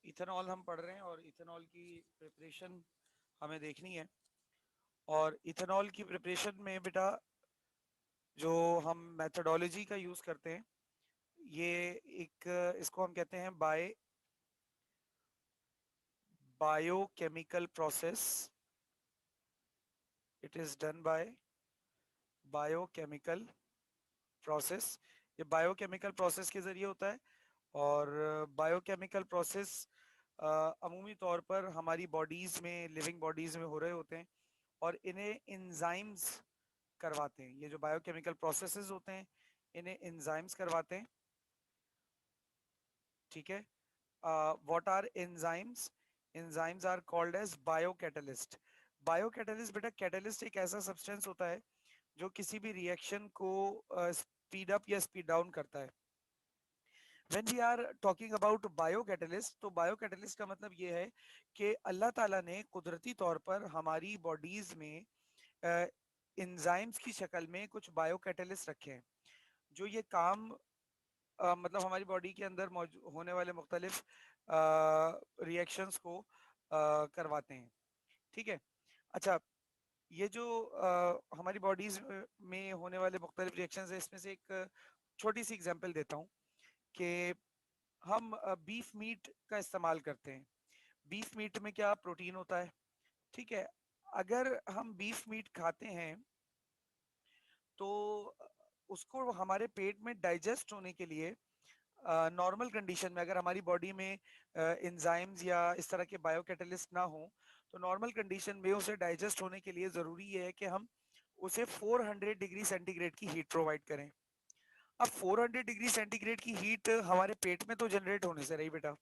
Ethanol हम पढ़ रहे हैं और इथेनॉल की प्रिपरेशन हमें देखनी है। और इथेनॉल की प्रिपरेशन में बेटा जो हम मेथोडोलॉजी का यूज करते हैं, ये एक इसको हम कहते हैं biochemical process. It is done by biochemical process. ये बायोकेमिकल प्रोसेस के जरिए होता है। और बायोकेमिकल प्रोसेस अमूमी तौर पर हमारी बॉडीज में, लिविंग बॉडीज में हो रहे होते हैं और इन्हें एंजाइम्स करवाते हैं। ये जो बायोकेमिकल प्रोसेसेस होते हैं इन्हें एंजाइम्स करवाते हैं। ठीक है। What are enzymes? Enzymes are called as biocatalyst. Biocatalyst बेटा, कैटलिस्ट एक ऐसा सब्सटेंस होता है जो किसी भी रिएक्शन को स्पीड अप या स्पीड डाउन करता है। When we are talking about biocatalyst, तो बायोकैटलिस्ट का मतलब ये है कि अल्लाह ताला ने कुदरती तौर पर हमारी बॉडीज में एंजाइम्स की शक्ल में कुछ बायोकैटलिस्ट रखे हैं जो ये काम मतलब हमारी बॉडी के अंदर होने वाले मुख्तलिफ रिएक्शंस को करवाते हैं। ठीक है। अच्छा, ये जो हमारी बॉडीज में होने वाले मुख्तलिफ रिएक्शंस है, इसमें से एक छोटी सी एग्जांपल देता हूँ कि हम बीफ मीट का इस्तेमाल करते हैं। बीफ मीट में क्या प्रोटीन होता है? ठीक है। अगर हम बीफ मीट खाते हैं तो उसको हमारे पेट में डाइजेस्ट होने के लिए नॉर्मल कंडीशन में, अगर हमारी बॉडी में एंजाइम्स या इस तरह के बायोकैटलिस्ट ना हो, तो नॉर्मल कंडीशन में उसे डाइजेस्ट होने के लिए जरूरी है कि हम उसे 400 डिग्री सेंटीग्रेड की हीट प्रोवाइड करें। अब 400 डिग्री सेंटीग्रेड की हीट हमारे पेट में तो जनरेट होने से रही बेटा,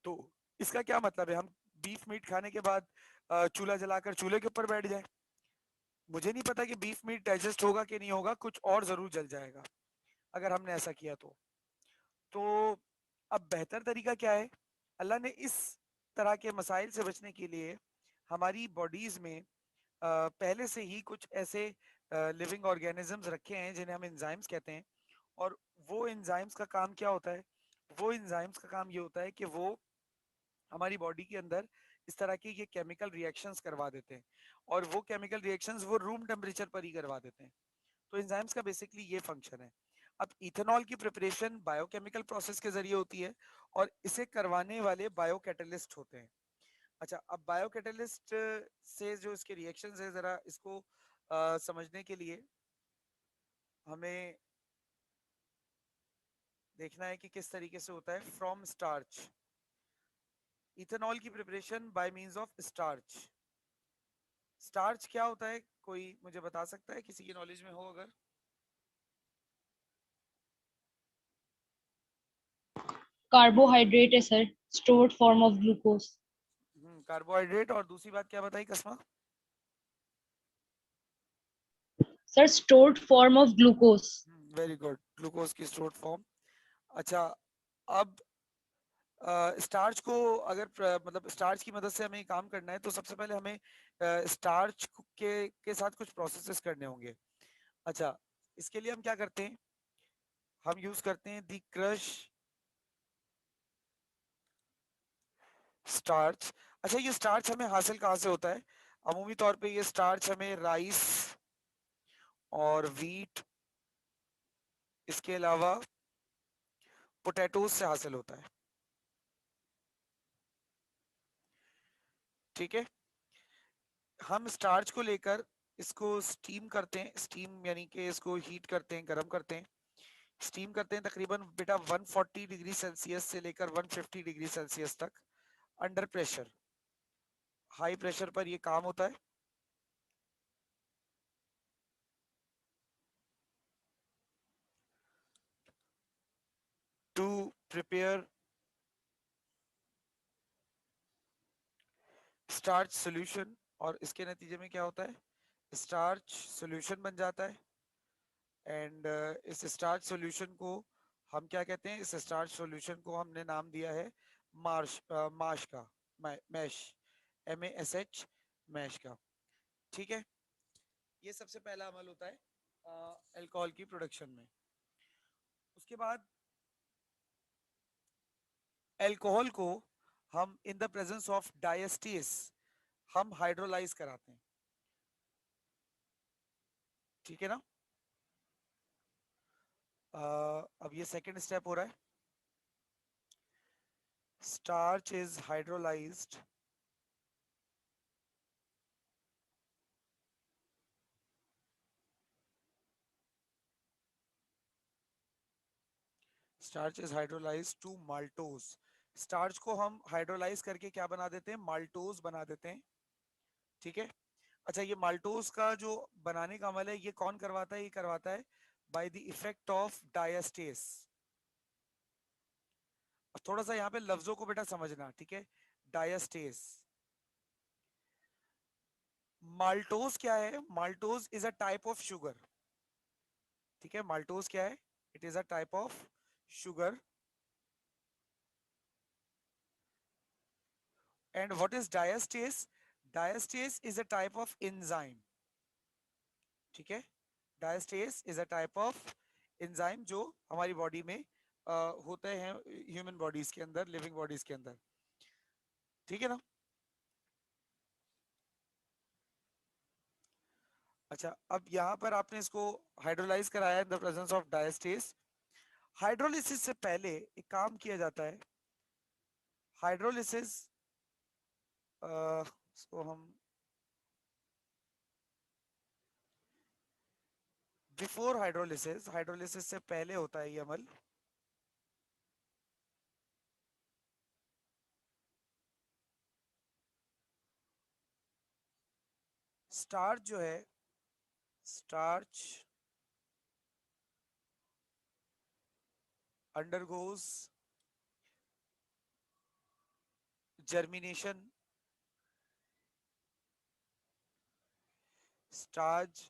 तो इसका क्या मतलब है? हम बीफ मीट खाने के बाद चूल्हा जलाकर चूल्हे के ऊपर बैठ जाए? मुझे नहीं पता कि बीफ मीट डाइजेस्ट होगा कि नहीं होगा, कुछ और जरूर जल जाएगा अगर हमने ऐसा किया तो अब बेहतर तरीका क्या है? अल्लाह ने इस तरह के मसाइल से बचने के लिए हमारी बॉडीज में पहले से ही कुछ ऐसे लिविंग ऑर्गेनिजम्स रखे हैं जिन्हें हम एंजाइम्स कहते हैं। और वो एंजाइम्स का काम क्या होता है? वो एंजाइम्स का काम ये होता है कि वो हमारी बॉडी के अंदर इस तरह के ये केमिकल रिएक्शंस करवा देते हैं। और वो केमिकल रिएक्शंस वो रूम टेम्परेचर पर ही करवा देते हैं। तो एंजाइम्स का बेसिकली ये फंक्शन है। अब इथेनॉल की प्रिपरेशन बायोकेमिकल प्रोसेस के जरिए होती है और इसे करवाने वाले बायोकैटलिस्ट होते हैं। अच्छा, अब बायोकैटलिस्ट से जो इसके रिएक्शंस है, जरा इसको समझने के लिए हमें देखना है कि किस तरीके से होता है। फ्रॉम स्टार्च, इथेनॉल की preparation by means of starch. Starch क्या होता है? कोई मुझे बता सकता है, किसी की नॉलेज में हो अगर? कार्बोहाइड्रेट है sir, stored form of glucose. Carbohydrate. और दूसरी बात क्या बताई कस्मा? Sir stored form of glucose. Very good, glucose की स्टोर्ड फॉर्म। अच्छा, अब स्टार्च को अगर मतलब स्टार्च की मदद से हमें काम करना है तो सबसे पहले हमें स्टार्च के साथ कुछ प्रोसेसेस करने होंगे। अच्छा, इसके लिए हम क्या करते हैं? हम यूज करते हैं दी क्रश स्टार्च। अच्छा, ये स्टार्च हमें हासिल कहाँ से होता है? अमूमी तौर पे ये स्टार्च हमें राइस और वीट, इसके अलावा पोटैटोज से हासिल होता है। ठीक है। हम स्टार्च को लेकर इसको स्टीम करते हैं। स्टीम यानी कि इसको हीट करते हैं, गर्म करते हैं। स्टीम करते हैं तकरीबन बेटा 140 डिग्री सेल्सियस से लेकर 150 डिग्री सेल्सियस तक, अंडर प्रेशर, हाई प्रेशर पर ये काम होता है। To prepare starch solution. और इसके नतीजे में क्या होता है? स्टार्च सॉल्यूशन बन जाता है। एंड इस स्टार्च सॉल्यूशन को हम क्या कहते हैं? इस स्टार्च सॉल्यूशन को हमने नाम दिया है मार्श, माश का, मैश, MASH, मैश का। ठीक है। ये सबसे पहला अमल होता है अल्कोहल की प्रोडक्शन में। उसके बाद अल्कोहल को हम इन द प्रेजेंस ऑफ डायस्टेस हम हाइड्रोलाइज कराते हैं, ठीक है ना। अब ये सेकेंड स्टेप हो रहा है, starch is hydrolysed starch is hydrolysed to maltose. Starch को हम हाइड्रोलाइज करके क्या बना देते हैं, माल्टोज बना देते हैं, ठीक है। अच्छा, ये माल्टोज का जो बनाने का अमल है ये कौन करवाता है, ये करवाता है by the effect of diastase. थोड़ा सा यहाँ पे लफ्जों को बेटा समझना, ठीक है। डायस्टेस, माल्टोज क्या है, maltose is a type of sugar, ठीक है। माल्टोज क्या है, it is a type of sugar. And what is diastase, diastase is a type of enzyme, ठीक है। Diastase is a type of enzyme जो हमारी बॉडी में होते हैं, ह्यूमन बॉडीज के अंदर, लिविंग बॉडीज के अंदर, ठीक है ना। अच्छा, अब यहाँ पर आपने इसको हाइड्रोलाइज कराया इन the presence of diastase. Hydrolysis से पहले एक काम किया जाता है, हाइड्रोलिसिस इसको हम बिफोर हाइड्रोलिसिस, हाइड्रोलिसिस से पहले होता है ये अमल। स्टार्च जो है, starch undergoes germination, starch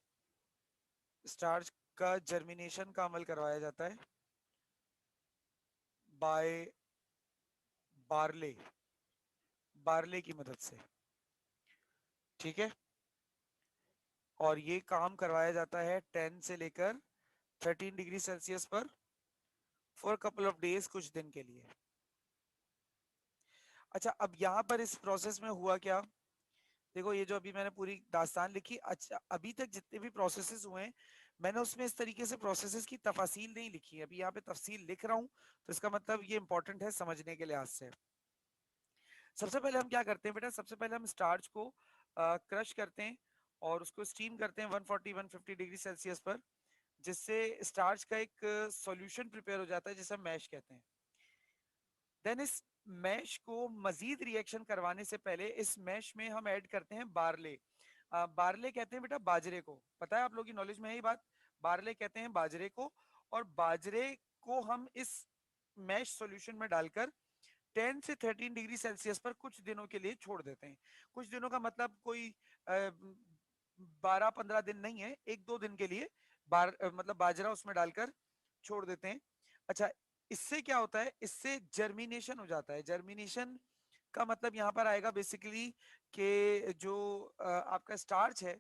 starch का जर्मिनेशन का अमल करवाया जाता है बाय बार्ले, बार्ले की मदद से, ठीक है। और ये काम करवाया जाता है 10 से लेकर 13 डिग्री सेल्सियस पर फॉर कपल ऑफ डेज, कुछ दिन के लिए। अच्छा, अब यहाँ पर इस प्रोसेस में हुआ क्या, देखो ये जो अभी मैंने पूरी दास्तान लिखी, अच्छा अभी तक जितने भी प्रोसेसेस हुए हैं मैंने उसमें इस तरीके से प्रोसेसेस की तफासील नहीं लिखी है, अभी यहाँ पे तफसील लिख रहा हूँ, तो इसका मतलब ये इंपॉर्टेंट है समझने के लिहाज से। सबसे पहले हम क्या करते हैं बेटा, सबसे पहले हम स्टार्च को क्रश करते हैं और उसको स्टीम करते हैं 140 150 डिग्री सेल्सियस पर, जिससे स्टार्च का एक सॉल्यूशन प्रिपेयर हो जाता है जिसे हम मैश कहते हैं। देन इस मैश को मजीद रिएक्शन करवाने से पहले इस मैश में हम ऐड करते हैं बार्ले। बार्ले कहते हैं बेटा बाजरे को, पता है आप लोगों की नॉलेज में है ये बात, बार्ले कहते हैं बाजरे को। और बाजरे को हम इस मैश सॉल्यूशन में डालकर 10 से 13 डिग्री सेल्सियस पर कुछ दिनों के लिए छोड़ देते हैं। कुछ दिनों का मतलब कोई 12-15 दिन नहीं है, एक दो दिन के लिए मतलब बाजरा उसमें डालकर छोड़ देते हैं। अच्छा, इससे क्या होता है, इससे जर्मिनेशन हो जाता है। जर्मिनेशन का मतलब यहाँ पर आएगा बेसिकली कि जो आपका स्टार्च है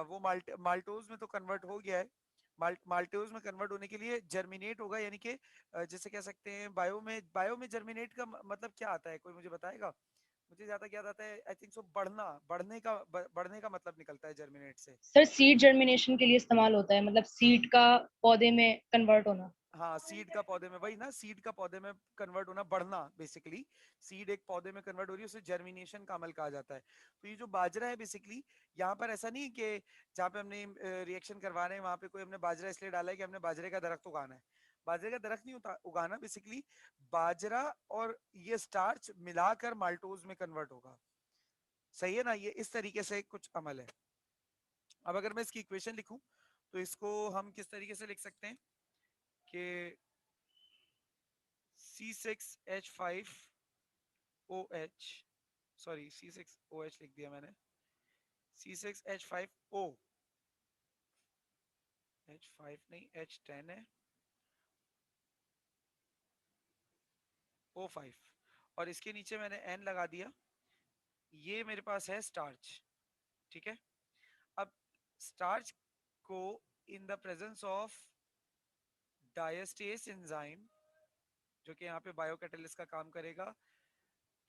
वो माल्टोज में तो कन्वर्ट हो गया है, माल्टोज में कन्वर्ट होने के लिए जर्मिनेट होगा, यानी कि जैसे कह सकते हैं बायो में जर्मिनेट का मतलब क्या आता है, कोई मुझे बताएगा। मुझे ज्यादा क्या आता है, आई थिंक सो बढ़ना, बढ़ने का मतलब निकलता है जर्मिनेट से। सर सीड जर्मिनेशन के लिए इस्तेमाल होता है, मतलब सीड का पौधे में कन्वर्ट होना। हाँ, सीड का पौधे में, वही ना, सीड का पौधे में कन्वर्ट होना, बढ़ना बेसिकली। सीड एक पौधे में कन्वर्ट हो रही है, उसे जर्मिनेशन का अमल कहा जाता है। तो ये जो बाजरा है बेसिकली, यहाँ पर ऐसा नहीं कि जहाँ पे हमने रिएक्शन करवा रहे हैं वहां पे कोई हमने बाजरा इसलिए डाला है कि हमने बाजरे का दरख्त उगाना है। बाजरे का दरख्त नहीं उगाना बेसिकली, बाजरा और ये स्टार्च मिलाकर माल्टोज में कन्वर्ट होगा, सही है ना। ये इस तरीके से कुछ अमल है। अब अगर मैं इसकी इक्वेशन लिखूं तो इसको हम किस तरीके से लिख सकते हैं कि C6H5OH, सॉरी C6OH लिख दिया मैंने, C6H5O, H5 नहीं H10 है, O5, और इसके नीचे मैंने N लगा दिया। ये मेरे पास है स्टार्च, ठीक है। अब स्टार्च को इन the presence of diastase enzyme, जो कि यहाँ पे बायोकैटालिस्ट का काम करेगा,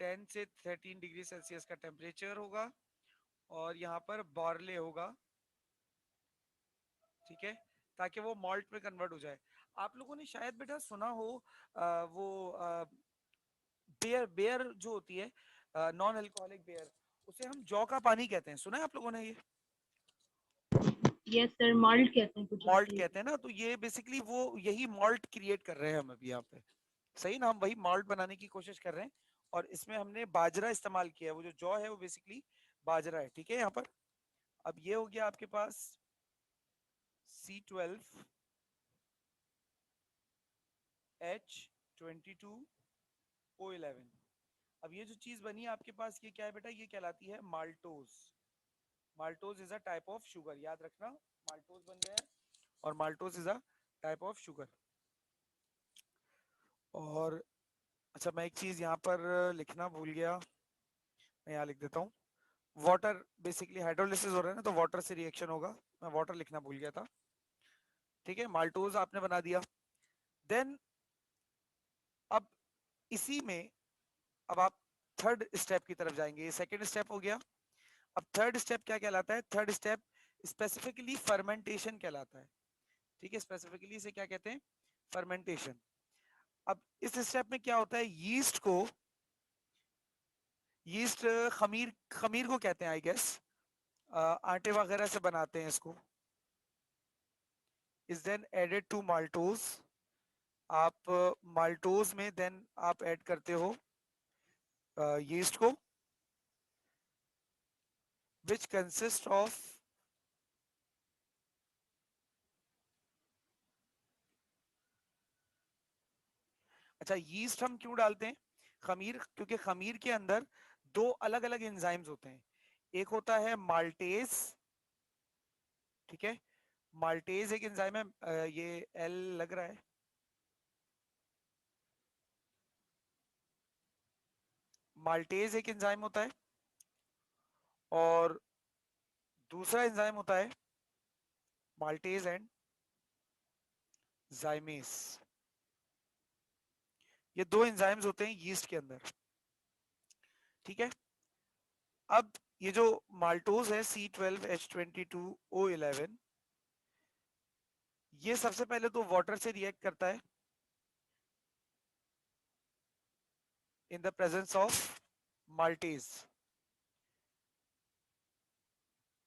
10 से 13 डिग्री सेल्सियस का टेम्परेचर होगा और यहाँ पर बार्ले होगा, ठीक है, ताकि वो मॉल्ट में कन्वर्ट हो जाए। आप लोगों ने शायद बेटा सुना हो वो बेयर बेयर जो होती है, नॉन अल्कोहलिक बेयर, उसे हम जौ का पानी कहते हैं, सुना है आप लोगों ने? ये यस सर, माल्ट कहते हैं कुछ मॉल्ट ऐसे ही। कहते हैं ना, तो ये बेसिकली वो यही मॉल्ट क्रिएट कर रहे हैं हम अभी यहाँ पे, सही ना, हम वही मॉल्ट बनाने की कोशिश कर रहे हैं और इसमें हमने बाजरा इस्तेमाल किया है। वो जो जौ है वो बेसिकली बाजरा है, ठीक है। यहाँ पर अब ये हो गया आपके पास C12H22O11। अब ये जो चीज बनी है आपके पास, ये क्या है बेटा? ये कहलाती है maltose. Maltose is a type of sugar, याद रखना, माल्टोज बन गया है और maltose is a type of sugar. और अच्छा, मैं एक चीज यहाँ पर लिखना भूल गया, मैं यहाँ लिख देता हूँ। वाटर बेसिकली हाइड्रोलिसिस हो रहा है ना, तो वाटर से रिएक्शन होगा, मैं वाटर लिखना भूल गया था, ठीक है। माल्टोज आपने बना दिया। देन अब इसी में अब आप थर्ड स्टेप की तरफ जाएंगे, ये सेकेंड स्टेप हो गया। अब थर्ड स्टेप क्या कहलाता है? थर्ड स्टेप स्पेसिफिकली फर्मेंटेशन कहलाता है, ठीक है। स्पेसिफिकली इसे क्या कहते हैं? फर्मेंटेशन। अब इस स्टेप में क्या होता है? यीस्ट को, यीस्ट खमीर, खमीर को कहते हैं आई गेस, आटे वगैरह से बनाते हैं इसको, is then added to maltose. आप माल्टोज में देन आप ऐड करते हो यीस्ट को, विच कंसिस्ट ऑफ, अच्छा यीस्ट हम क्यों डालते हैं? खमीर, क्योंकि खमीर के अंदर दो अलग अलग एंजाइम्स होते हैं। एक होता है माल्टेज, ठीक है, माल्टेज एक एंजाइम है, ये एल लग रहा है, माल्टेज एक एंजाइम होता है और दूसरा एंजाइम होता है माल्टेज एंड जाइमेस। ये दो एंजाइम्स होते हैं यीस्ट के अंदर, ठीक है। अब ये जो माल्टोज है C12H22O11, ये सबसे पहले तो वाटर से रिएक्ट करता है इन द प्रेजेंस ऑफ माल्टेज।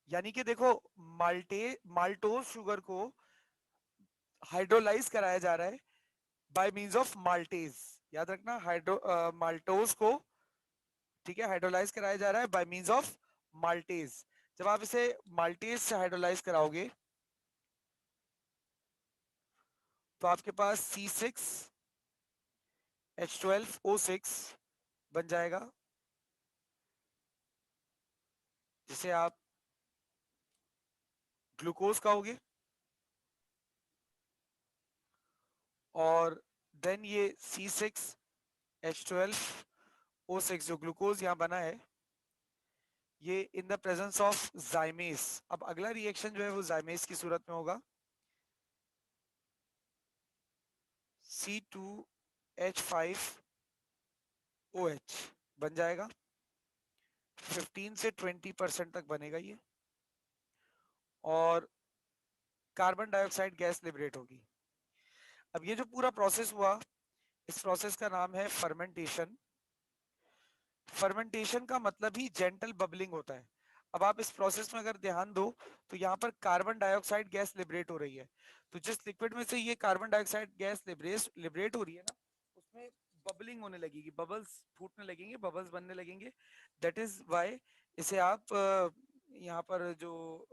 यानी कि देखो, माल्टोज शुगर को हाइड्रोलाइज कराया जा रहा है बाय मींस ऑफ माल्टेज, याद रखना, माल्टोज को, ठीक है, हाइड्रोलाइज कराया जा रहा है बाय मींस ऑफ माल्टेज। जब आप इसे माल्टेज से हाइड्रोलाइज कराओगे तो आपके पास C6H12O6 बन जाएगा, जिसे आप ग्लूकोज कहोगे। और देन ये C6H12O6 जो ग्लूकोज यहाँ बना है, ये इन द प्रेजेंस ऑफ जाइमेस। अब अगला रिएक्शन जो है वो जाइमेस की सूरत में होगा, C2H5OH बन जाएगा, 15 से 20% तक बनेगा ये, और कार्बन डाइऑक्साइड गैस लिबरेट होगी। अब ये जो पूरा प्रोसेस हुआ, इस प्रोसेस का नाम है फर्मेंटेशन। फर्मेंटेशन का मतलब ही जेंटल बबलिंग होता है। अब आप इस प्रोसेस में अगर ध्यान दो तो यहाँ पर कार्बन डाइऑक्साइड गैस लिबरेट हो रही है, तो जिस लिक्विड में से ये कार्बन डाइऑक्साइड गैस लिबरेट हो रही है ना, उसमें बबलिंग होने लगेगी, बबल्स फूटने लगेंगे, बबल्स बनने लगेंगे। दैट इज वाई इसे आप यहाँ पर जो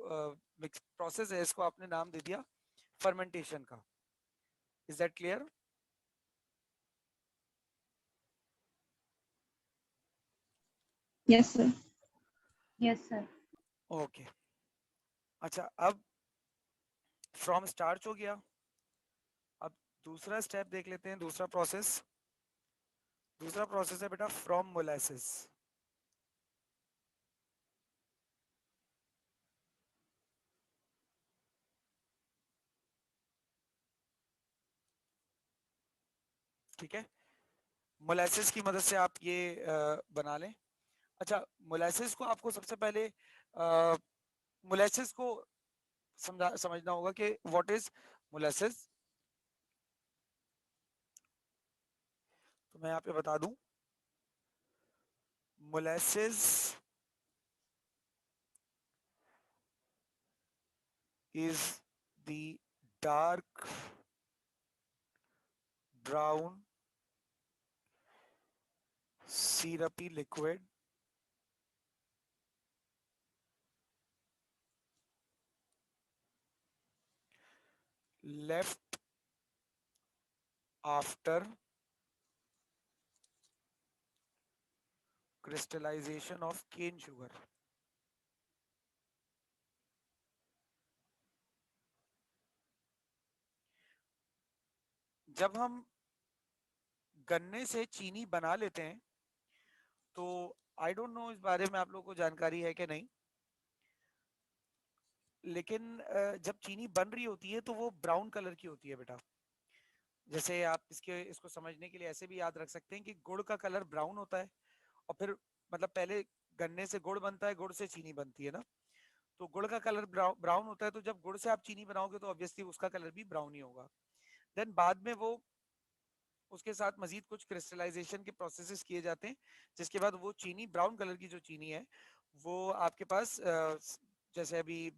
प्रोसेस है, इसको आपने नाम दे दिया फर्मेंटेशन का। Is that clear? Yes sir. Yes sir. Okay, अच्छा, अब फ्रॉम स्टार्च हो गया। अब दूसरा स्टेप देख लेते हैं, दूसरा प्रोसेस। दूसरा प्रोसेस है बेटा फ्रॉम मोलासिस। ठीक है, मोलेसिस की मदद से आप ये बना लें। अच्छा, मोलेसिस को आपको सबसे पहले मोलेसिस को समझना होगा कि व्हाट इज मोलेसिस। तो मैं यहाँ पे बता दूं, molasses is the dark brown syrupy liquid left after crystallization of cane sugar। जब हम गन्ने से चीनी बना लेते हैं तो आई डोंट नो इस बारे में आप लोगों को जानकारी है कि नहीं, लेकिन जब चीनी बन रही होती है तो वो ब्राउन कलर की होती है बेटा। जैसे आप इसको समझने के लिए ऐसे भी याद रख सकते हैं कि गुड़ का कलर ब्राउन होता है, और फिर मतलब पहले गन्ने से गुड़ बनता है, गुड़ से चीनी बनती है ना, तो गुड़ का कलर ब्राउन होता है, तो जब गुड़ से आप चीनी बनाओगे तो ऑब्वियसली उसका कलर भी ब्राउन ही होगा। देन बाद में वो उसके साथ मजीद कुछ क्रिस्टलाइजेशन के प्रोसेसेस किए जाते हैं, जिसके बाद वो चीनी, ब्राउन कलर की जो चीनी है, वो आपके पास जैसे अभी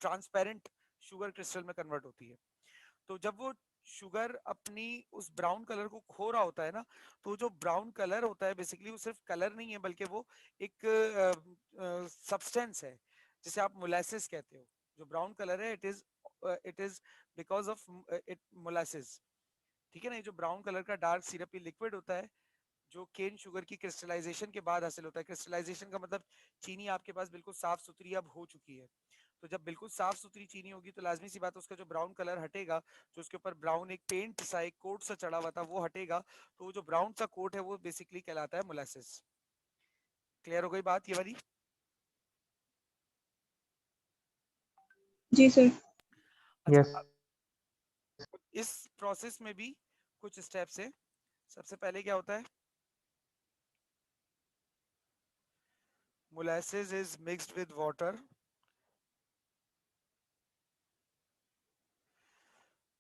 ट्रांसपेरेंट शुगर क्रिस्टल में कन्वर्ट होती है। तो जब वो शुगर अपनी उस ब्राउन कलर को खो रहा होता है ना, तो जो ब्राउन कलर होता है बेसिकली वो सिर्फ कलर नहीं है, बल्कि वो एक सब्सटेंस है जिसे आप मोलासिस कहते हो। जो ब्राउन कलर है, it is because of it molasses. ठीक है ना, ये जो ब्राउन कलर का डार्क सिरपी लिक्विड होता है, जो केन शुगर की क्रिस्टलाइजेशन के बाद हासिल होता है। क्रिस्टलाइजेशन का मतलब चीनी आपके पास बिल्कुल साफ सुथरी अब हो चुकी है। तो जब बिल्कुल साफ सुथरी चीनी होगी तो लाजमी सी बात है उसका जो ब्राउन कलर हटेगा, जो उसके ऊपर ब्राउन एक पेंट सा, एक कोट सा चढ़ा हुआ था, वो हटेगा। तो वो जो ब्राउन सा कोट है वो बेसिकली कहलाता है मोलासिस। क्लियर हो गई बात ये वाली? जी सर। अच्छा, यस। इस प्रोसेस में भी कुछ स्टेप्स है। सबसे पहले क्या होता है, molasses is mixed with water.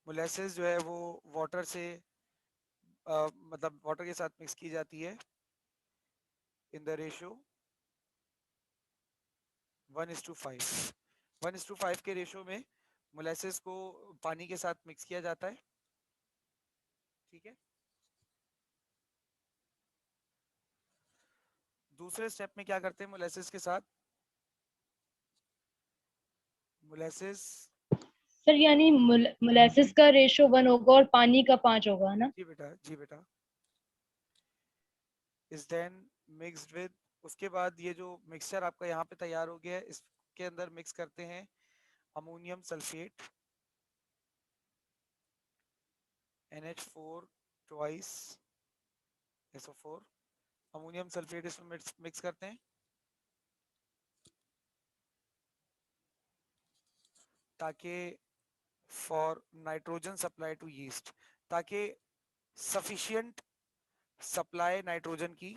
Molasses जो है वो वाटर से मतलब वाटर के साथ मिक्स की जाती है इन द रेशियो 1:5। 1:5 के रेशियो में मोलासिस को पानी के साथ मिक्स किया जाता है। ठीक है। दूसरे स्टेप में क्या करते हैं मोलासिस के साथ, मोलासिस, सर यानी मोलेसिस का रेशो 1 होगा और पानी का 5 होगा, है ना? जी बेटा, जी बेटा, इज देन मिक्स्ड विद, उसके बाद ये जो मिक्सचर आपका यहाँ पे तैयार हो गया है, इसके अंदर मिक्स करते हैं ammonium sulphate, NH4 twice SO4। Ammonium sulphate इसमें मिक्स करते हैं ताकि for nitrogen supply to yeast, ताकि सफिशिएंट सप्लाई नाइट्रोजन की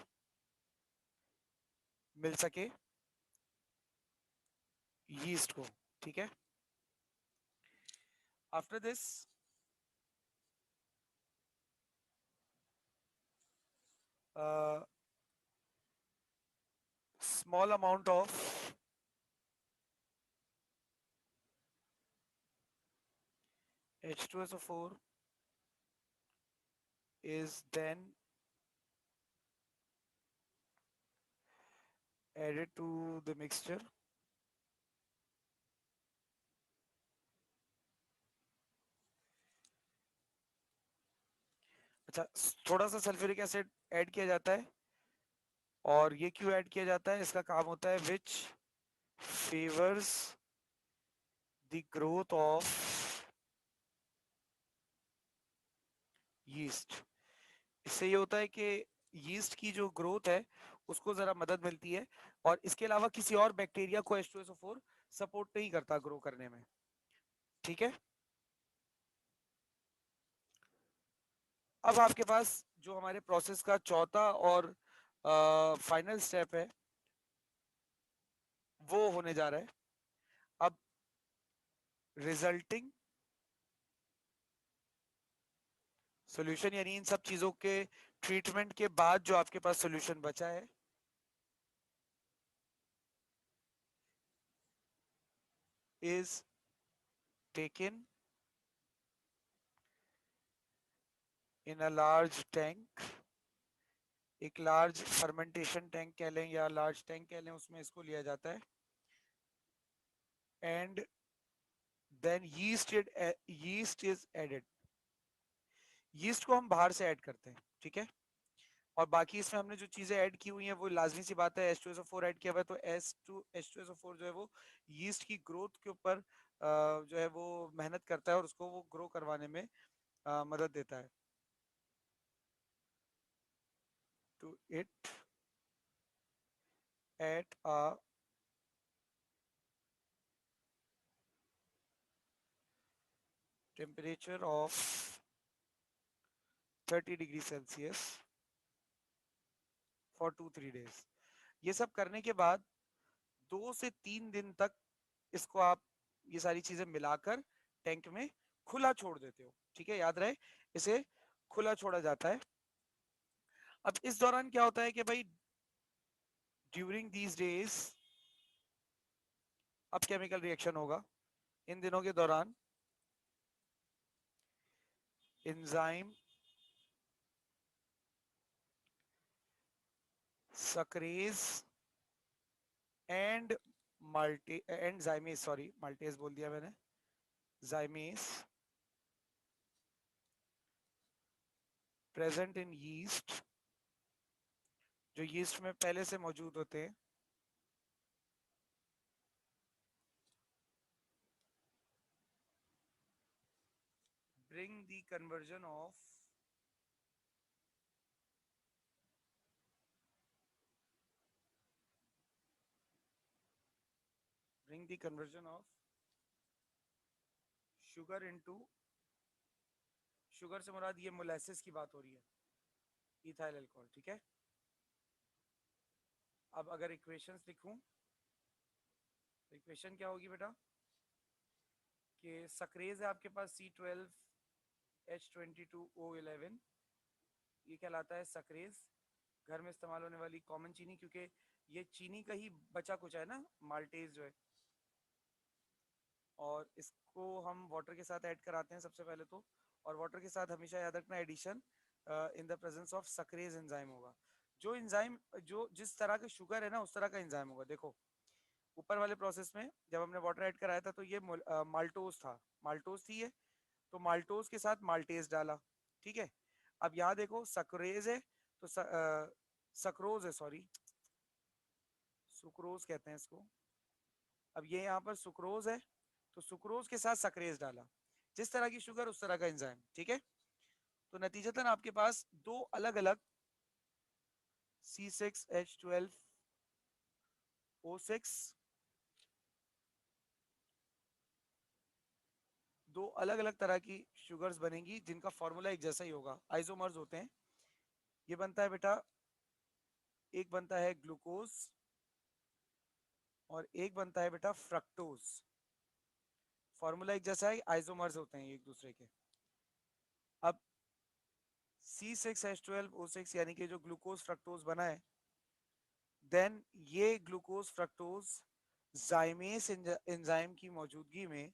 मिल सके यीस्ट को। ठीक है। After this small amount of H2SO4 is then added to the mixture। अच्छा, थोड़ा सा सल्फ्यूरिक एसिड ऐड किया जाता है, और ये क्यों ऐड किया जाता है, इसका काम होता है which favours the growth of yeast. इससे ये होता है कि यीस्ट की जो ग्रोथ है उसको जरा मदद मिलती है, और इसके अलावा किसी और बैक्टीरिया को H2SO4 सपोर्ट नहीं करता ग्रो करने में। ठीक है। अब आपके पास जो हमारे प्रोसेस का चौथा और फाइनल स्टेप है वो होने जा रहा है अब। रिजल्टिंग सॉल्यूशन यानी इन सब चीजों के ट्रीटमेंट के बाद जो आपके पास सॉल्यूशन बचा है is taken in a large tank, एक लार्ज फर्मेंटेशन टैंक कह लें या लार्ज टैंक कह लें, उसमें इसको लिया जाता है। And then yeast is added. Yeast को हम बाहर से ऐड करते हैं, ठीक है। और बाकी इसमें हमने जो चीजें ऐड की हुई हैं वो लाजमी सी बात है, H2SO4 ऐड किया हुआ है, तो H2SO4 जो है वो यीस्ट की ग्रोथ के ऊपर जो है वो मेहनत करता है और उसको वो ग्रो करवाने में मदद देता है। To it at a temperature of 30 degree Celsius for 2-3 days। ये सब करने के बाद 2 से 3 दिन तक इसको आप ये सारी चीजें मिलाकर टैंक में खुला छोड़ देते हो, ठीक है। याद रहे इसे खुला छोड़ा जाता है। अब इस दौरान क्या होता है कि भाई ड्यूरिंग दीज डेज अब केमिकल रिएक्शन होगा। इन दिनों के दौरान enzyme sucrase and multi and zymase, sorry maltase बोल दिया मैंने, जाइमेस प्रेजेंट इन यीस्ट, जो यीस्ट में पहले से मौजूद होते हैं, bring the conversion of bring the conversion of sugar into, sugar से मुराद ये मोलेसिस की बात हो रही है, इथाइल अल्कोहल, ठीक है। अब अगर इक्वेशंस लिखूं तो इक्वेशन क्या होगी बेटा कि सक्रेज है आपके पास C12H22O11, ये कहलाता है सक्रेज, घर में इस्तेमाल होने वाली कॉमन चीनी, क्योंकि ये चीनी का ही बचा कुछ है ना माल्टेज जो है। और इसको हम वाटर के साथ ऐड कराते हैं सबसे पहले तो, और वाटर के साथ हमेशा याद रखना addition in the presence of sucrase enzyme होगा। जो एंजाइम जो जिस तरह का शुगर है ना उस तरह का एंजाइम होगा। देखो ऊपर वाले प्रोसेस में जब हमने वाटर ऐड कराया था तो ये माल्टोज था, माल्टोज थी ये, तो माल्टोज के साथ माल्टेज डाला, ठीक है। अब यहाँ देखो सक्रेज है तो सक्रोज है, सॉरी सुक्रोज कहते हैं इसको। अब ये यहाँ पर सुक्रोज है तो सुक्रोज के साथ सक्रेज डाला, जिस तरह की शुगर उस तरह का एंजाइम, ठीक है। तो नतीजतन आपके पास दो अलग अलग C6H12O6 दो अलग अलग तरह की शुगर्स बनेंगी जिनका फॉर्मूला एक जैसा ही होगा, आइसोमर्स होते हैं। ये बनता है बेटा, एक बनता है ग्लूकोज और एक बनता है बेटा फ्रक्टोज। फॉर्मूला एक जैसा है, आइसोमर्स होते हैं एक दूसरे के। अब C6H12O6 यानी कि जो ग्लूकोज फ्रक्टोज बना है, देन ये ग्लूकोज फ्रक्टोज जाइमेस एंजाइम की मौजूदगी में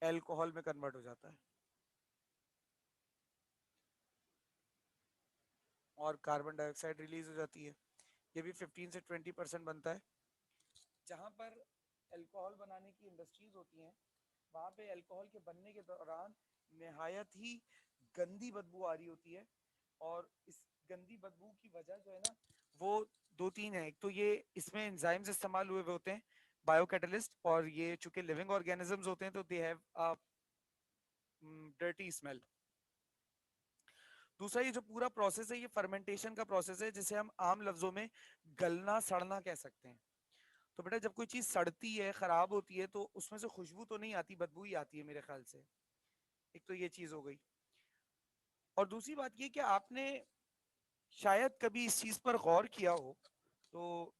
अल्कोहल में कन्वर्ट हो जाता है और कार्बन डाइऑक्साइड रिलीज हो जाती है। ये भी 15 से 20% बनता है। जहां पर अल्कोहल बनाने की इंडस्ट्रीज होती हैं वहां पे अल्कोहल के बनने के दौरान निहायत ही गंदी बदबू आ रही होती है, और इस गंदी बदबू की वजह जो है ना वो दो तीन है। एक तो ये इसमें एंजाइम्स इस्तेमाल हुए होते हैं बायोकैटलिस्ट, और ये चूंकि लिविंग ऑर्गेनिजम्स होते हैं तो they have a dirty smell. दूसरा ये जो पूरा प्रोसेस है ये फर्मेंटेशन का प्रोसेस है, जिसे हम आम लफ्जों में गलना सड़ना कह सकते हैं। तो बेटा जब कोई चीज सड़ती है खराब होती है तो उसमें से खुशबू तो नहीं आती, बदबू ही आती है मेरे ख्याल से। एक तो ये चीज हो गई। और दूसरी बात ये कि आपने शायद कभी इस चीज पर गौर किया हो तो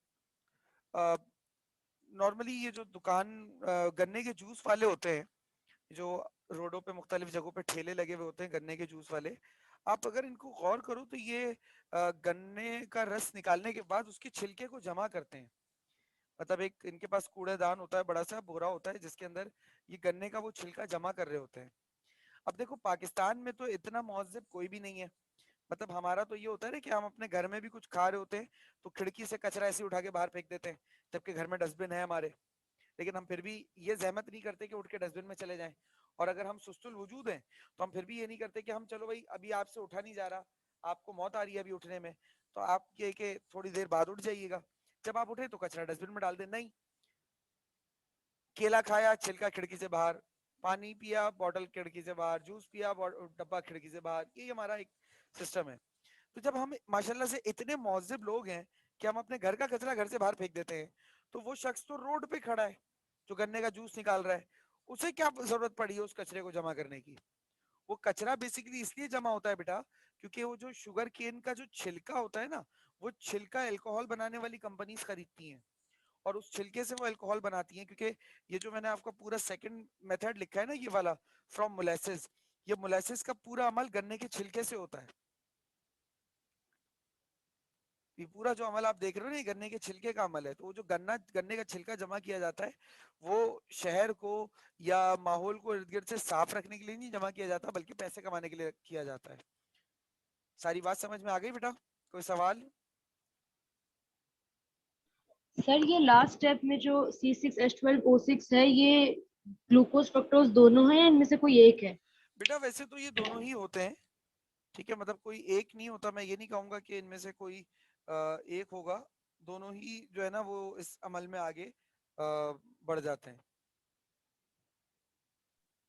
नॉर्मली ये जो दुकान गन्ने के जूस वाले होते हैं, जो रोडों पे मुख्तलिफ जगहों पे ठेले लगे हुए होते हैं गन्ने के जूस वाले, आप अगर इनको गौर करो तो ये गन्ने का रस निकालने के बाद उसके छिलके को जमा करते हैं। मतलब एक इनके पास कूड़ेदान होता है, बड़ा सा बोरा होता है जिसके अंदर ये गन्ने का वो छिलका जमा कर रहे होते हैं। अब देखो पाकिस्तान में तो इतना महज़्ज़ब कोई भी नहीं है। मतलब हमारा तो ये होता है ना कि हम अपने घर में भी कुछ खा रहे होते हैं तो खिड़की से कचरा ऐसे उठा के बाहर फेंक देते हैं, जबकि घर में डस्टबिन है हमारे। लेकिन हम फिर भी ये जहमत नहीं करते कि उठ के डस्टबिन में चले जाएं। और अगर हम सुस्तुल वजूद हैं तो हम फिर भी ये नहीं करते कि हम चलो भाई अभी आपसे उठा नहीं जा रहा, आपको मौत आ रही है अभी उठने में, तो आप ये कि थोड़ी देर बाद उठ जाइएगा, जब आप उठे तो कचरा डस्टबिन में डाल दें। नहीं, केला खाया छिलका खिड़की से बाहर, पानी पिया बॉटल खिड़की से बाहर, जूस पिया डब्बा खिड़की से बाहर, ये हमारा एक सिस्टम है। तो जब हम माशाल्लाह से इतने मौजूद लोग हैं कि हम अपने घर का कचरा घर से बाहर फेंक देते हैं, तो वो शख्स तो रोड पे खड़ा है जो गन्ने का जूस निकाल रहा है, उसे क्या जरूरत पड़ी है उस कचरे को जमा करने की? वो कचरा बेसिकली इसलिए जमा होता है बेटा, क्योंकि वो जो शुगर केन का जो छिलका होता है ना, वो छिलका अल्कोहल बनाने वाली कंपनीज खरीदती हैं और उस छिलके से वो अल्कोहल बनाती हैं। क्योंकि ये जो मैंने आपका पूरा सेकंड मेथड लिखा है ना, ये वाला फ्रॉम मोलेसिस, ये मोलेसिस का पूरा अमल गन्ने के छिलके से होता है। ये पूरा जो अमल आप देख रहे हो ना, ये गन्ने के छिलके का अमल है। तो वो जो गन्ने का छिलका जमा किया जाता है, वो शहर को या माहौल को इर्द गिर्द से साफ रखने के लिए नहीं जमा किया जाता, बल्कि पैसे कमाने के लिए किया जाता है। सारी बात समझ में आ गई बेटा? कोई सवाल? सर ये लास्ट स्टेप में जो C6H12O6 है, ये ग्लूकोज फ्रक्टोज दोनों है या इनमें से कोई एक है? बेटा वैसे तो ये दोनों ही होते हैं, ठीक है, मतलब कोई एक नहीं होता। मैं ये नहीं कहूंगा कि इनमें से कोई एक होगा। दोनों ही जो है ना वो इस अमल में आगे बढ़ जाते हैं।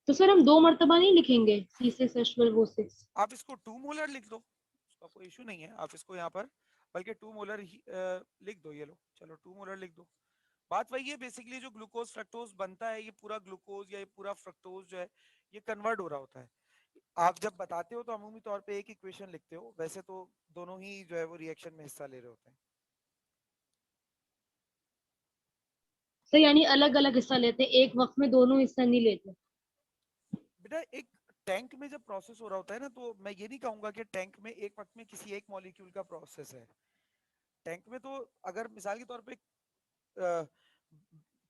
तो सर हम दो मर्तबा नहीं लिखेंगे C6H12O6? आप इसको 2 मोलर लिख दो, उसका कोई इशू नहीं है। आप इसको यहाँ पर बल्कि 2 मोलर ही लिख दो। ये लो, चलो 2 मोलर लिख दो। बात वही है, बेसिकली जो ग्लूकोज फ्रक्टोज बनता है, ये पूरा ग्लूकोज या ये पूरा फ्रक्टोज जो है, ये कन्वर्ट हो रहा होता है। आप जब बताते हो तो अमूमी तौर पे एक इक्वेशन लिखते हो, वैसे तो दोनों ही जो है वो रिएक्शन में हिस्सा ले रहे होते हैं। सर यानी अलग अलग हिस्सा लेते हैं, एक वक्त में दोनों हिस्सा नहीं लेते? बेटा एक टैंक में जब प्रोसेस हो रहा होता है ना, तो मैं ये नहीं कहूंगा कि टैंक में एक वक्त में किसी एक मॉलिक्यूल का प्रोसेस है। टैंक में तो अगर मिसाल के तौर पे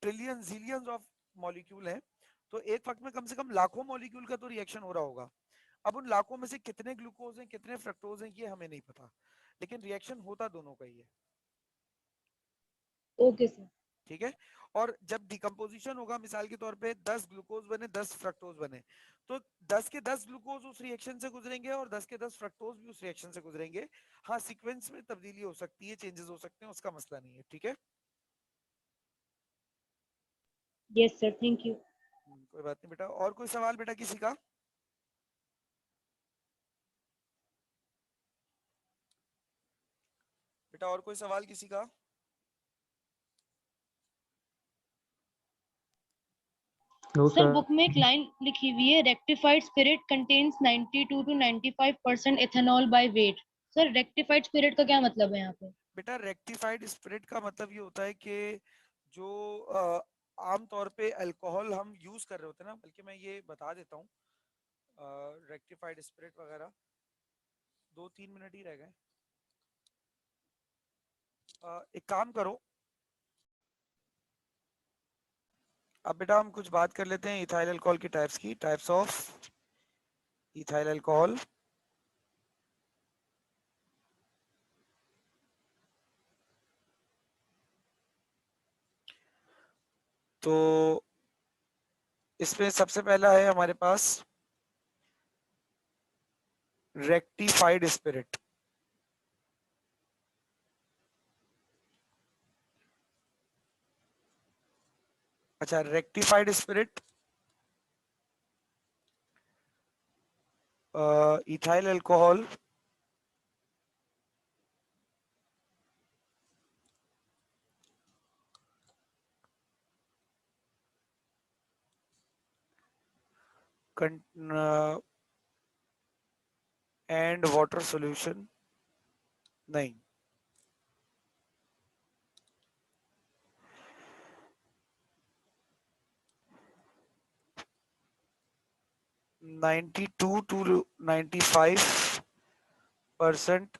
ट्रिलियन जिलियंस ऑफ मॉलिक्यूल हैं, तो एक वक्त में कम से कम लाखों मॉलिक्यूल का तो रिएक्शन हो रहा होगा। अब उन लाखों में से कितने ग्लूकोज हैं कितने फ्रक्टोज हैं ये हमें नहीं पता, लेकिन रिएक्शन होता दोनों का ही है। Okay sir. ठीक है। और जब डिकम्पोजिशन होगा, मिसाल के तौर पे 10 ग्लूकोज बने 10 फ्रक्टोज बने, तो 10 के 10 ग्लूकोज उस रिएक्शन से गुजरेंगे और 10 के 10 फ्रक्टोज भी उस रिएक्शन से गुजरेंगे। हाँ, सीक्वेंस में तब्दीली हो सकती है, चेंजेस हो सकते हैं, उसका मसला नहीं है। ठीक है। Yes sir, thank you. कोई बात नहीं बेटा। और कोई सवाल बेटा किसी का? बेटा और कोई सवाल किसी का? No sir sir. बुक में एक लाइन लिखी हुई है, rectified spirit contains 92 to 95% ethanol by weight. Sir rectified spirit का क्या मतलब है यहाँ पे? बेटा रेक्टिफाइड स्पिरिट का मतलब ये होता है कि जो आम तौर पे अल्कोहल हम यूज कर रहे होते हैं ना, बल्कि मैं ये बता देता हूँ रेक्टिफाइड स्पिरिट वगैरह, 2-3 मिनट ही रह गए। एक काम करो, अब बेटा हम कुछ बात कर लेते हैं इथाइल अल्कोहल की टाइप्स की, टाइप्स ऑफ इथाइल अल्कोहल। तो इसमें सबसे पहला है हमारे पास रेक्टिफाइड स्पिरिट। अच्छा, rectified spirit ethyl alcohol and water solution नहीं। 92 to 95%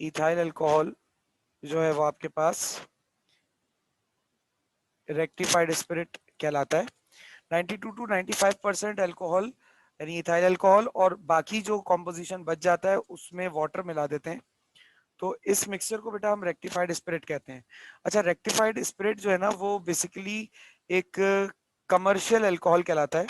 इथाइल अल्कोहल जो है वो आपके पास रेक्टिफाइड स्पिरिट कहलाता है। 92 टू 95% अल्कोहल यानी इथाइल अल्कोहल, और बाकी जो कॉम्पोजिशन बच जाता है उसमें वाटर मिला देते हैं, तो इस मिक्सचर को बेटा हम रेक्टिफाइड स्पिरिट कहते हैं। अच्छा, रेक्टिफाइड स्पिरिट जो है ना वो बेसिकली एक कमर्शियल अल्कोहल कहलाता है।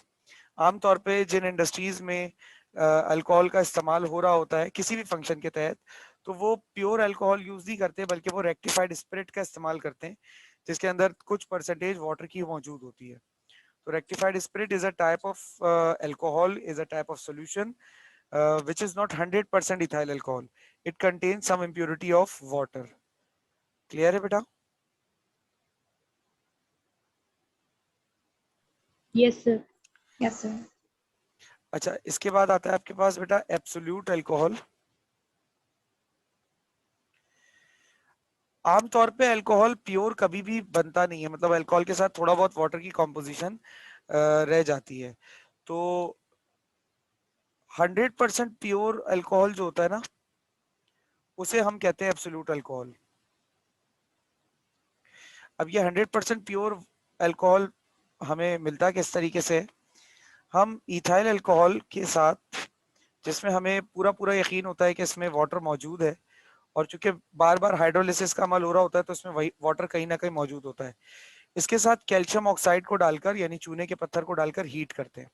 आमतौर पे जिन इंडस्ट्रीज में अल्कोहल का इस्तेमाल हो रहा होता है किसी भी फंक्शन के तहत, तो वो प्योर अल्कोहल यूज नहीं करते बल्कि वो रेक्टिफाइड स्पिरिट का इस्तेमाल करते हैं, जिसके अंदर कुछ परसेंटेज वाटर की मौजूद होती है। तो rectified spirit is a type of alcohol, is a type of solution which is not 100% ethyl alcohol. It contains some impurity of water. Clear है बेटा? Yes sir. Yes sir. अच्छा, इसके बाद आता है आपके पास बेटा एब्सोल्यूट अल्कोहल। आमतौर पे अल्कोहल प्योर कभी भी बनता नहीं है, मतलब अल्कोहल के साथ थोड़ा बहुत वाटर की कॉम्पोजिशन रह जाती है। तो 100% प्योर अल्कोहल जो होता है ना उसे हम कहते हैं एब्सोल्यूट अल्कोहल। अब ये 100% प्योर अल्कोहल हमें मिलता किस तरीके से? हम इथाइल अल्कोहल के साथ, जिसमें हमें पूरा पूरा यकीन होता है कि इसमें वाटर मौजूद है, और चूंकि बार बार हाइड्रोलिसिस का अमल हो रहा होता है तो इसमें वही वाटर कहीं ना कहीं मौजूद होता है, इसके साथ कैल्शियम ऑक्साइड को डालकर यानी चूने के पत्थर को डालकर हीट करते हैं,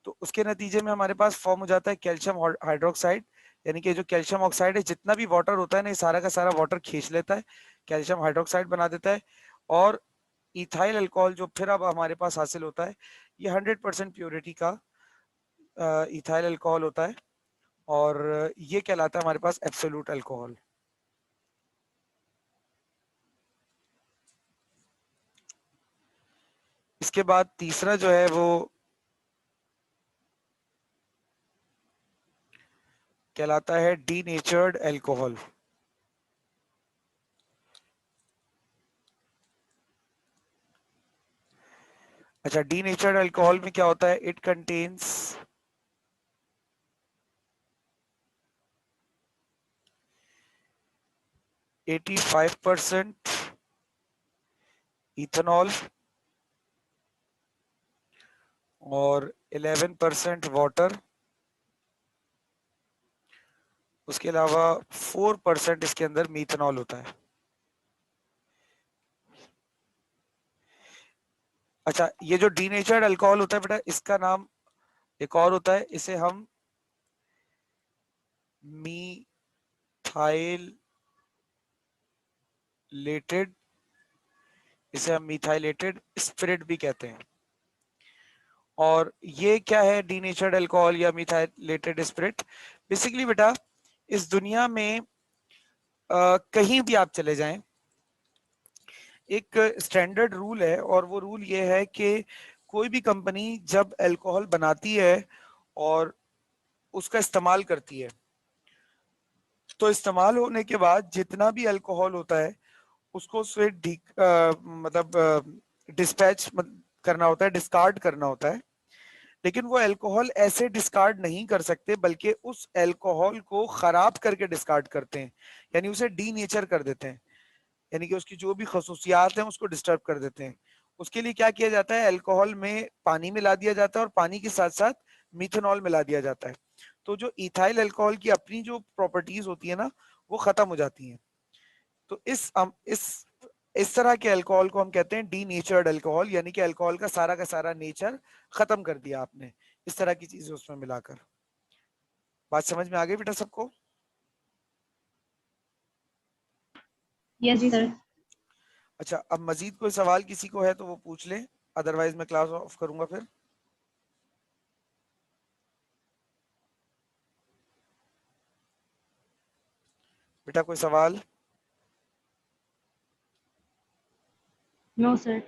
तो उसके नतीजे में हमारे पास फॉर्म हो जाता है कैल्शियम हाइड्रोक्साइड। यानी कि जो कैल्शियम ऑक्साइड है जितना भी वाटर होता है ना, ये सारा का सारा वाटर खींच लेता है, कैल्शियम हाइड्रोक्साइड बना देता है, और इथाइल अल्कोहल जो फिर अब हमारे पास हासिल होता है, ये 100% प्योरिटी का इथाइल अल्कोहल होता है, और ये कहलाता है हमारे पास एब्सोल्यूट अल्कोहल। इसके बाद तीसरा जो है वो कहलाता है डीनेचर्ड अल्कोहल। अच्छा, डीनेचर्ड अल्कोहल में क्या होता है? इट कंटेन्स 85% इथेनॉल और 11% वाटर। उसके अलावा 4% इसके अंदर मीथेनॉल होता है। अच्छा, ये जो डीनेचर्ड अल्कोहल होता है बेटा, इसका नाम एक और होता है, इसे हम मीथाइलेटेड इसे हम मिथाइलेटेड स्पिरिट भी कहते हैं। और ये क्या है डीनेचर्ड अल्कोहल या मिथाइलेटेड स्पिरिट? बेसिकली बेटा इस दुनिया में कहीं भी आप चले जाएं, एक स्टैंडर्ड रूल है, और वो रूल ये है कि कोई भी कंपनी जब अल्कोहल बनाती है और उसका इस्तेमाल करती है, तो इस्तेमाल होने के बाद जितना भी अल्कोहल होता है उसको उससे मतलब डिस्पैच करना होता है, डिस्कार्ड करना होता है। लेकिन वो अल्कोहल ऐसे डिस्कार्ड नहीं कर सकते बल्कि उस अल्कोहल को खराब करके डिस्कार्ड करते हैं, यानी उसे डीनेचर कर देते हैं, यानी कि उसकी जो भी खसूसियात हैं उसको डिस्टर्ब कर देते हैं। उसके लिए क्या किया जाता है? अल्कोहल में पानी मिला दिया जाता है और पानी के साथ साथ मिथेनॉल मिला दिया जाता है, तो जो इथाइल अल्कोहल की अपनी जो प्रॉपर्टीज होती है ना वो खत्म हो जाती हैं। तो इस तरह के अल्कोहल को हम कहते हैं डीनेचर्ड अल्कोहल, यानी कि अल्कोहल का सारा नेचर खत्म कर दिया आपने इस तरह की चीजें उसमें मिलाकर। बात समझ में आ गई बेटा सबको? यस जी सर। सर। अच्छा, अब मजीद कोई सवाल किसी को है तो वो पूछ ले, अदरवाइज मैं क्लास ऑफ करूंगा फिर। बेटा कोई सवाल? No sir.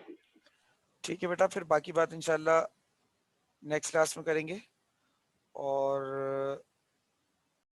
ठीक है बेटा, फिर बाकी बात इंशाल्लाह नेक्स्ट क्लास में करेंगे। और